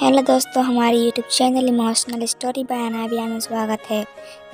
Hello दोस्तों, हमारी YouTube channel emotional story by Anabia में स्वागत है।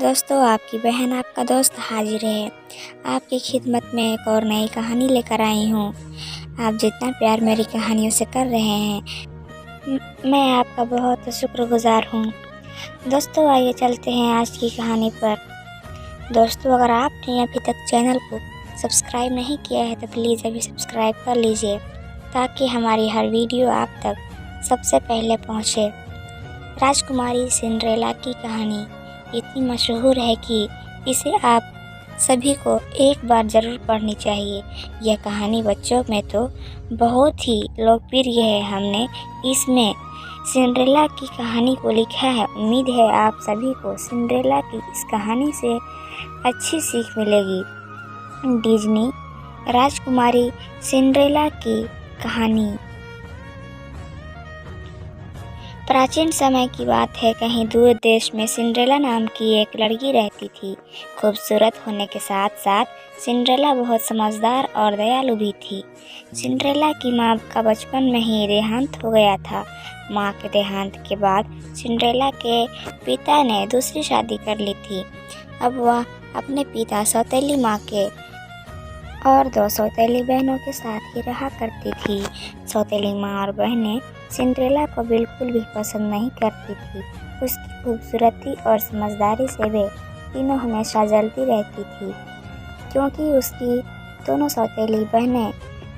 दोस्तों, आपकी बहन आपका दोस्त हाजिर है आपकी खिदमत में एक और नई कहानी लेकर आई हूँ। आप जितना प्यार मेरी कहानियों से कर रहे हैं, मैं आपका बहुत शुक्रगुजार हूँ। दोस्तों, आइए चलते हैं आज की कहानी पर। दोस्तों, अगर आपने अभी तक चैनल को सब्सक्राइब नहीं किया है तो प्लीज़ अभी सब्सक्राइब कर लीजिए, ताकि हमारी हर वीडियो आप तक सबसे पहले पहुँचे। राजकुमारी सिंड्रेला की कहानी इतनी मशहूर है कि इसे आप सभी को एक बार ज़रूर पढ़नी चाहिए। यह कहानी बच्चों में तो बहुत ही लोकप्रिय है। हमने इसमें सिंड्रेला की कहानी को लिखा है। उम्मीद है आप सभी को सिंड्रेला की इस कहानी से अच्छी सीख मिलेगी। डिज्नी राजकुमारी सिंड्रेला की कहानी। प्राचीन समय की बात है। कहीं दूर देश में सिंड्रेला नाम की एक लड़की रहती थी। खूबसूरत होने के साथ साथ सिंड्रेला बहुत समझदार और दयालु भी थी। सिंड्रेला की माँ का बचपन में ही देहांत हो गया था। माँ के देहांत के बाद सिंड्रेला के पिता ने दूसरी शादी कर ली थी। अब वह अपने पिता सौतेली माँ के और 2 सौतेली बहनों के साथ ही रहा करती थी। सौतेली माँ और बहनें सिंड्रेला को बिल्कुल भी पसंद नहीं करती थी। उसकी खूबसूरती और समझदारी से वे तीनों हमेशा जलती रहती थी, क्योंकि उसकी दोनों सौतेली बहनें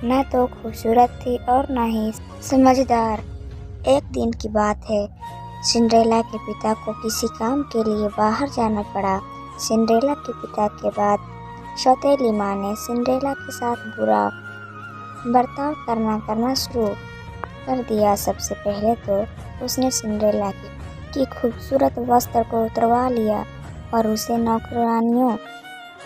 न तो खूबसूरत थी और न ही समझदार। एक दिन की बात है, सिंड्रेला के पिता को किसी काम के लिए बाहर जाना पड़ा। सिंड्रेला के पिता के बाद सौतेली माँ ने सिंड्रेला के साथ बुरा बर्ताव करना शुरू कर दिया। सबसे पहले तो उसने सिंड्रेला की खूबसूरत वस्त्र को उतरवा लिया और उसे नौकरानियों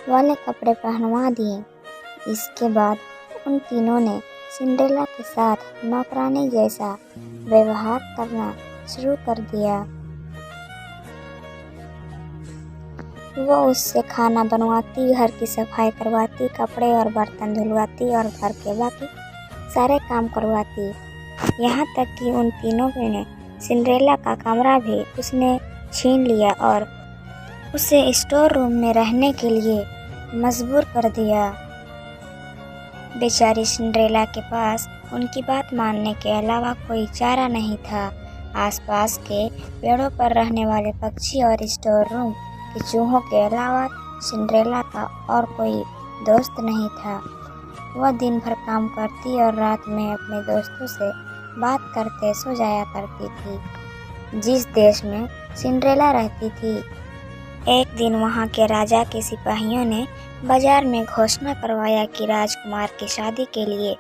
वाले कपड़े पहनवा दिए। इसके बाद उन तीनों ने सिंड्रेला के साथ नौकरानी जैसा व्यवहार करना शुरू कर दिया। वो उससे खाना बनवाती, घर की सफाई करवाती, कपड़े और बर्तन धुलवाती और घर के बाकी सारे काम करवाती। यहाँ तक कि उन तीनों ने सिंड्रेला का कमरा भी उसने छीन लिया और उसे स्टोर रूम में रहने के लिए मजबूर कर दिया। बेचारी सिंड्रेला के पास उनकी बात मानने के अलावा कोई चारा नहीं था। आसपास के पेड़ों पर रहने वाले पक्षी और स्टोर रूम के चूहों के अलावा सिंड्रेला का और कोई दोस्त नहीं था। वह दिन भर काम करती और रात में अपने दोस्तों से बात करते सो जाया करती थी। जिस देश में सिंड्रेला रहती थी, एक दिन वहां के राजा के सिपाहियों ने बाजार में घोषणा करवाया कि राजकुमार की शादी के लिए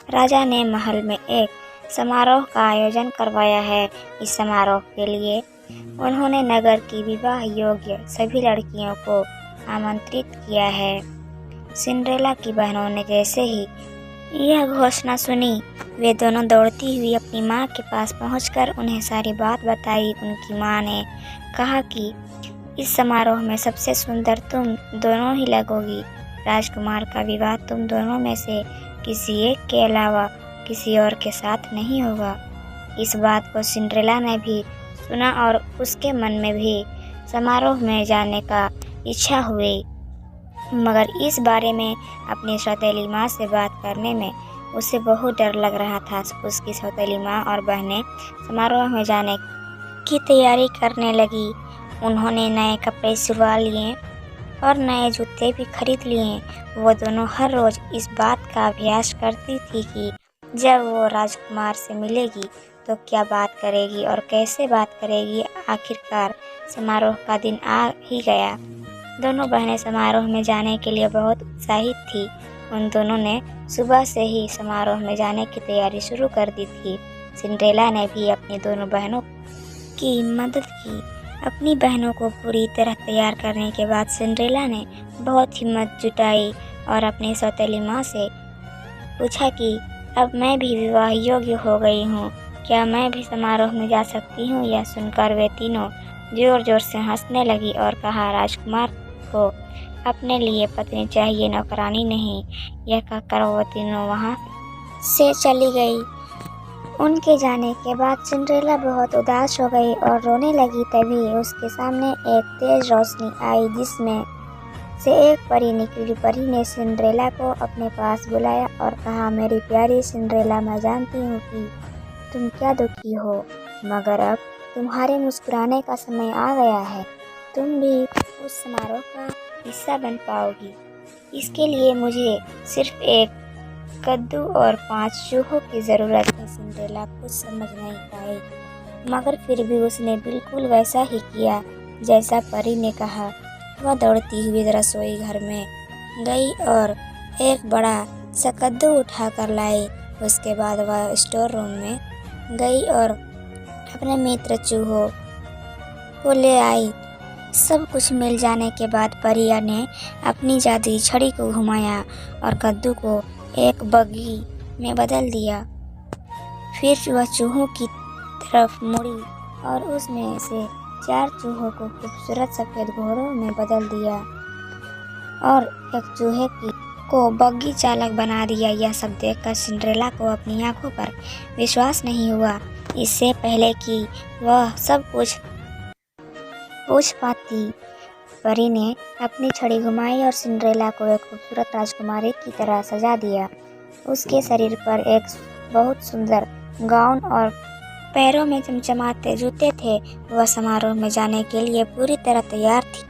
राजा ने महल में एक समारोह का आयोजन करवाया है। इस समारोह के लिए उन्होंने नगर की विवाह योग्य सभी लड़कियों को आमंत्रित किया है। सिंड्रेला की बहनों ने जैसे ही यह घोषणा सुनी, वे दोनों दौड़ती हुई अपनी माँ के पास पहुंचकर उन्हें सारी बात बताई। उनकी माँ ने कहा कि इस समारोह में सबसे सुंदर तुम दोनों ही लगोगी। राजकुमार का विवाह तुम दोनों में से किसी एक के अलावा किसी और के साथ नहीं होगा। इस बात को सिंड्रेला ने भी सुना और उसके मन में भी समारोह में जाने का इच्छा हुई, मगर इस बारे में अपनी सौतेली माँ से बात करने में उसे बहुत डर लग रहा था। उसकी सौतेली माँ और बहनें समारोह में जाने की तैयारी करने लगी। उन्होंने नए कपड़े सिलवा लिए और नए जूते भी खरीद लिए। वो दोनों हर रोज़ इस बात का अभ्यास करती थी कि जब वो राजकुमार से मिलेगी तो क्या बात करेगी और कैसे बात करेगी। आखिरकार समारोह का दिन आ ही गया। दोनों बहनें समारोह में जाने के लिए बहुत उत्साहित थी। उन दोनों ने सुबह से ही समारोह में जाने की तैयारी शुरू कर दी थी। सिंड्रेला ने भी अपनी दोनों बहनों की मदद की। अपनी बहनों को पूरी तरह तैयार करने के बाद सिंड्रेला ने बहुत हिम्मत जुटाई और अपनी सौतेली माँ से पूछा कि अब मैं भी विवाह योग्य हो गई हूँ, क्या मैं भी समारोह में जा सकती हूँ। यह सुनकर वे तीनों जोर जोर से हंसने लगी और कहा, राजकुमार को अपने लिए पत्नी चाहिए, नौकरानी नहीं। यह कहकर वो तीनों वहाँ से चली गई। उनके जाने के बाद सिंड्रेला बहुत उदास हो गई और रोने लगी। तभी उसके सामने एक तेज रोशनी आई जिसमें से एक परी निकली। परी ने सिंड्रेला को अपने पास बुलाया और कहा, मेरी प्यारी सिंड्रेला, मैं जानती हूँ कि तुम क्या दुखी हो, मगर अब तुम्हारे मुस्कुराने का समय आ गया है। तुम भी उस समारोह का हिस्सा बन पाओगी। इसके लिए मुझे सिर्फ एक कद्दू और 5 चूहों की ज़रूरत है। सिंड्रेला कुछ समझ नहीं पाई, मगर फिर भी उसने बिल्कुल वैसा ही किया जैसा परी ने कहा। वह दौड़ती हुई रसोई घर में गई और एक बड़ा सा कद्दू उठा कर लाई। उसके बाद वह स्टोर रूम में गई और अपने मित्र चूहों को ले आई। सब कुछ मिल जाने के बाद परिया ने अपनी जादुई छड़ी को घुमाया और कद्दू को एक बग्घी में बदल दिया। फिर वह चूहों की तरफ मुड़ी और उसमें से 4 चूहों को खूबसूरत सफ़ेद घोड़ों में बदल दिया और एक चूहे को बग्घी चालक बना दिया। यह सब देखकर सिंड्रेला को अपनी आंखों पर विश्वास नहीं हुआ। इससे पहले कि वह सब कुछ पूछ पाती, परी ने अपनी छड़ी घुमाई और सिंड्रेला को एक खूबसूरत राजकुमारी की तरह सजा दिया। उसके शरीर पर एक बहुत सुंदर गाउन और पैरों में चमचमाते जूते थे। वह समारोह में जाने के लिए पूरी तरह तैयार थी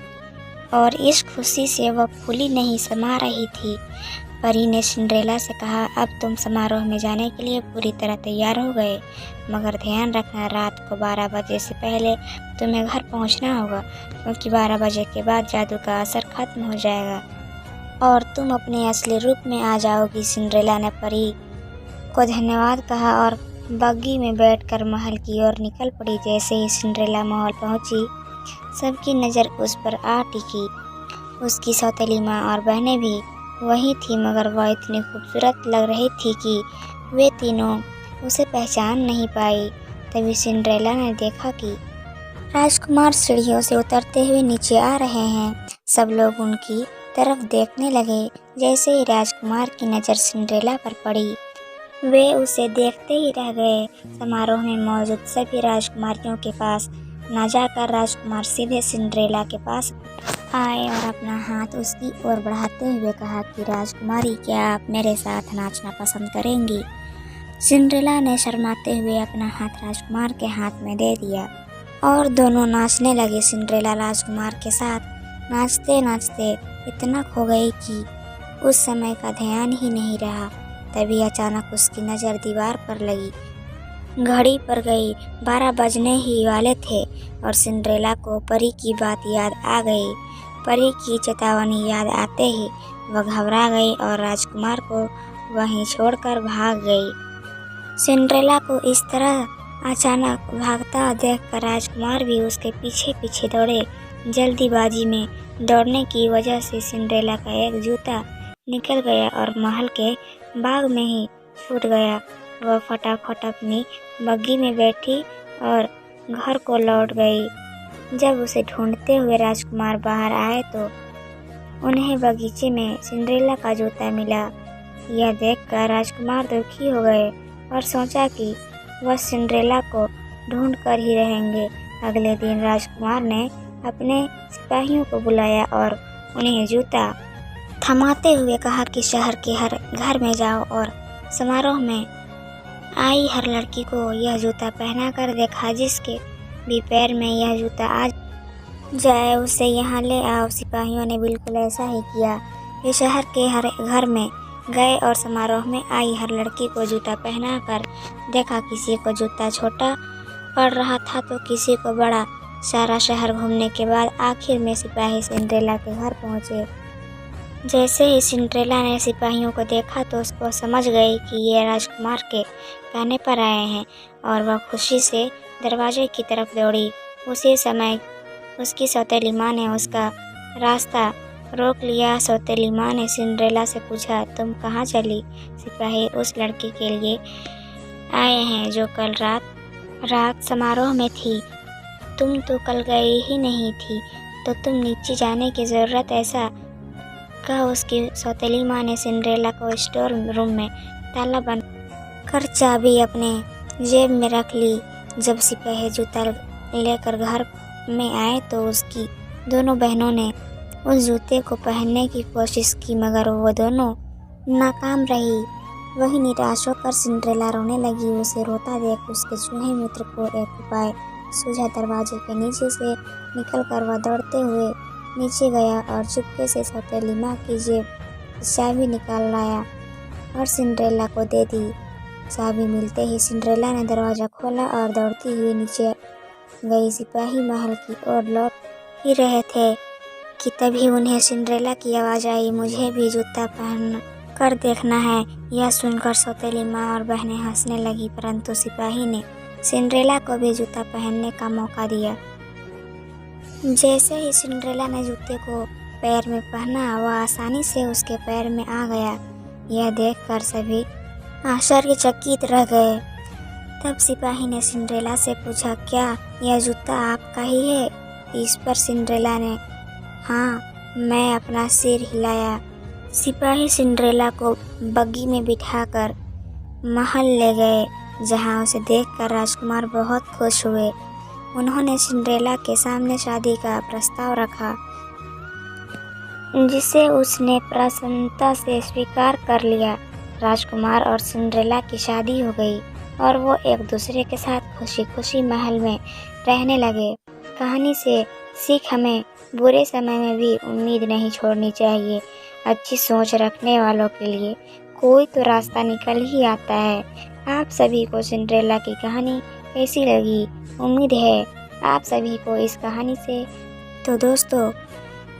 और इस खुशी से वह फूली नहीं समा रही थी। परी ने सिंड्रेला से कहा, अब तुम समारोह में जाने के लिए पूरी तरह तैयार हो गए, मगर ध्यान रखना, रात को 12 बजे से पहले तुम्हें घर पहुंचना होगा, क्योंकि 12 बजे के बाद जादू का असर खत्म हो जाएगा और तुम अपने असली रूप में आ जाओगी। सिंड्रेला ने परी को धन्यवाद कहा और बग्घी में बैठकर महल की ओर निकल पड़ी। जैसे ही सिंड्रेला महल पहुंची, सबकी नज़र उस पर आ टिकी। उसकी सौतेली माँ और बहनें भी वही थी, मगर वह इतनी खूबसूरत लग रही थी कि वे तीनों उसे पहचान नहीं पाई। तभी सिंड्रेला ने देखा कि राजकुमार सीढ़ियों से उतरते हुए नीचे आ रहे हैं। सब लोग उनकी तरफ देखने लगे। जैसे ही राजकुमार की नज़र सिंड्रेला पर पड़ी, वे उसे देखते ही रह गए। समारोह में मौजूद सभी राजकुमारियों के पास न जाकर राजकुमार सीधे सिंड्रेला के पास आए और अपना हाथ उसकी ओर बढ़ाते हुए कहा कि राजकुमारी, क्या आप मेरे साथ नाचना पसंद करेंगी? सिंड्रेला ने शर्माते हुए अपना हाथ राजकुमार के हाथ में दे दिया और दोनों नाचने लगे। सिंड्रेला राजकुमार के साथ नाचते नाचते इतना खो गई कि उस समय का ध्यान ही नहीं रहा। तभी अचानक उसकी नज़र दीवार पर लगी। घड़ी पर गई, 12 बजने ही वाले थे और सिंड्रेला को परी की बात याद आ गई। परी की चेतावनी याद आते ही वह घबरा गई और राजकुमार को वहीं छोड़कर भाग गई। सिंड्रेला को इस तरह अचानक भागता देखकर राजकुमार भी उसके पीछे पीछे दौड़े। जल्दीबाजी में दौड़ने की वजह से सिंड्रेला का एक जूता निकल गया और महल के बाग में ही छूट गया। वह फटाफट अपनी बग्घी में बैठी और घर को लौट गई। जब उसे ढूंढते हुए राजकुमार बाहर आए तो उन्हें बगीचे में सिंड्रेला का जूता मिला। यह देखकर राजकुमार दुखी हो गए और सोचा कि वह सिंड्रेला को ढूंढ कर ही रहेंगे। अगले दिन राजकुमार ने अपने सिपाहियों को बुलाया और उन्हें जूता थमाते हुए कहा कि शहर के हर घर में जाओ और समारोह में आई हर लड़की को यह जूता पहना कर देखा। जिसके भी पैर में यह जूता आ जाए उसे यहाँ ले आओ। सिपाहियों ने बिल्कुल ऐसा ही किया। वे शहर के हर घर में गए और समारोह में आई हर लड़की को जूता पहना कर देखा। किसी को जूता छोटा पड़ रहा था तो किसी को बड़ा। सारा शहर घूमने के बाद आखिर में सिपाही सिंड्रेला के घर पहुँचे। जैसे ही सिंड्रेला ने सिपाहियों को देखा तो उसको समझ गई कि ये राजकुमार के कहने पर आए हैं और वह खुशी से दरवाजे की तरफ दौड़ी। उसी समय उसकी सौतेली माँ ने उसका रास्ता रोक लिया। सौतेली माँ ने सिंड्रेला से पूछा, तुम कहाँ चली? सिपाही, उस लड़की के लिए आए हैं जो कल रात समारोह में थी। तुम तो कल गई ही नहीं थी, तो तुम नीचे जाने की ज़रूरत ऐसा कहा। उसकी सौतेली माँ ने सिंड्रेला को स्टोर रूम में ताला बंद कर चाबी अपने जेब में रख ली। जब सिपाही जूता लेकर घर में आए तो उसकी दोनों बहनों ने उस जूते को पहनने की कोशिश की, मगर वो दोनों नाकाम रही। वही निराश होकर सिंड्रेला रोने लगी। उसे रोता देख उसके चूहे मित्र को एक उपाय सूझा। दरवाजे के नीचे से निकलकर वह दौड़ते हुए नीचे गया और चुपके से सौतेली माँ की जेब से चाबी निकाल लाया और सिंड्रेला को दे दी। चाबी मिलते ही सिंड्रेला ने दरवाज़ा खोला और दौड़ती हुई नीचे गई। सिपाही महल की ओर लौट ही रहे थे कि तभी उन्हें सिंड्रेला की आवाज़ आई, मुझे भी जूता पहन कर देखना है। यह सुनकर सौतेली माँ और बहनें हंसने लगी, परंतु सिपाही ने सिंड्रेला को भी जूता पहनने का मौका दिया। जैसे ही सिंड्रेला ने जूते को पैर में पहना, वह आसानी से उसके पैर में आ गया। यह देखकर सभी आश्चर्यचकित रह गए। तब सिपाही ने सिंड्रेला से पूछा, क्या यह जूता आपका ही है? इस पर सिंड्रेला ने हाँ, मैं अपना सिर हिलाया। सिपाही सिंड्रेला को बग्गी में बिठाकर महल ले गए, जहां उसे देखकर राजकुमार बहुत खुश हुए। उन्होंने सिंड्रेला के सामने शादी का प्रस्ताव रखा, जिसे उसने प्रसन्नता से स्वीकार कर लिया। राजकुमार और सिंड्रेला की शादी हो गई और वो एक दूसरे के साथ खुशी खुशी महल में रहने लगे। कहानी से सीख, हमें बुरे समय में भी उम्मीद नहीं छोड़नी चाहिए। अच्छी सोच रखने वालों के लिए कोई तो रास्ता निकल ही आता है। आप सभी को सिंड्रेला की कहानी कैसी लगी? उम्मीद है आप सभी को इस कहानी से। तो दोस्तों,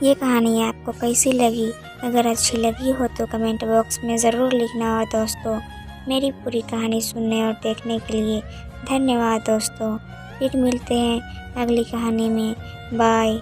ये कहानी आपको कैसी लगी? अगर अच्छी लगी हो तो कमेंट बॉक्स में ज़रूर लिखना। और दोस्तों, मेरी पूरी कहानी सुनने और देखने के लिए धन्यवाद दोस्तों। फिर मिलते हैं अगली कहानी में। बाय।